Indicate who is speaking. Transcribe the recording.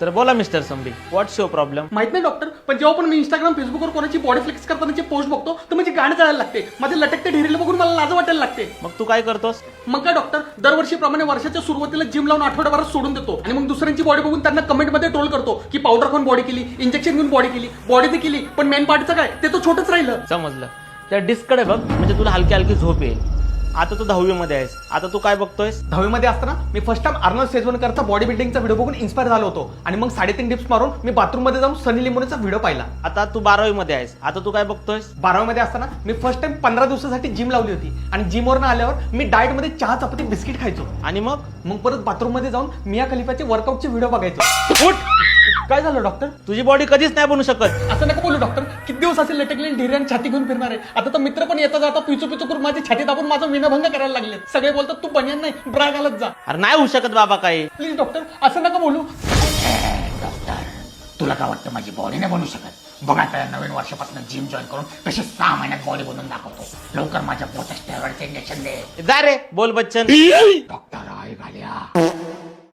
Speaker 1: तर बोला mister संबी, what's your problem?
Speaker 2: माहित नाही डॉक्टर, पण जेव्हा पण मी इंस्टाग्राम फेसबुकवर कोणाची बॉडी फ्लेक्स करतानाची पोस्ट बघतो तर माझी गाणी जायला लागते. माझे लटकते ढेरीला बघून मला लाज वाटायला लागते.
Speaker 1: मग तू काय करतोस?
Speaker 2: मग काय डॉक्टर, दरवर्षीप्रमाणे वर्षाच्या सुरुवातीला जिम लावून आठवड्याभरात सोडून देतो आणि मग दुसऱ्यांची बॉडी बघून त्यांना कमेंटमध्ये ट्रोल करतो की पावडर खाऊन बॉडी केली, इंजेक्शन घेऊन बॉडी केली. बॉडी तर केली, पण मेन पार्टचं काय ते तो छोटंच राहिलं.
Speaker 1: समजलं. त्या डिस्कडे बघ, म्हणजे तुला हलकी हलकी झोप येईल. आता तू 10वी मध्ये आहेस, आता तू काय बघतोयस?
Speaker 2: 10वी मध्ये असताना मी फर्स्ट टाइम आर्नल्ड शेजवणकरचा बॉडी बिल्डिंगचा व्हिडिओ बघून इन्स्पायर झालो होतो आणि मग 3.5 डिप्स मारून मी बाथरूम मध्ये जाऊन सनी लिमोनेचा व्हिडिओ पाहिला.
Speaker 1: आता तू 12वी मध्ये आहेस, आता तू काय बघतोयस?
Speaker 2: 12वी मध्ये असताना मी फर्स्ट टाइम 15 दिवसासाठी जिम लावली होती आणि जिमवरून आल्यावर मी डाएट मध्ये चहा चपाती बिस्किट खायचो
Speaker 1: आणि मग
Speaker 2: परत बाथरूम मध्ये जाऊन मिया खलिफाचे वर्कआउटचे व्हिडिओ बघायचो.
Speaker 1: उठ.
Speaker 2: काय झालं डॉक्टर?
Speaker 1: तुझी बॉडी कधीच नाही बनू शकत.
Speaker 2: असं नका बोलू डॉक्टर, किती दिवस असेल लटकले ढेरी आणि छाती घेऊन फिरणार आहे. आता तर मित्र पण येता जाता पिचू पिचू करून माझी छाती दाबून माझा विनभंग करायला लागले. सगळे बोलतात तू बनियान नाही ब्रा घालत जा.
Speaker 1: अरे नाही होऊ शकत बाबा काही.
Speaker 2: प्लीज डॉक्टर असं नका बोलू.
Speaker 3: डॉक्टर, तुला काय वाटतं माझी बॉडी नाही बनू शकत? बघा आता नवीन वर्षापासून जिम जॉईन करून तसे 6 महिन्यात बॉडी बनवून दाखवतो. लवकर माझ्या पोटात स्टेरॉइडचे इंजेक्शन दे.
Speaker 1: जा रे बोल बच्चन.
Speaker 3: डॉक्टर आहे घाल्या.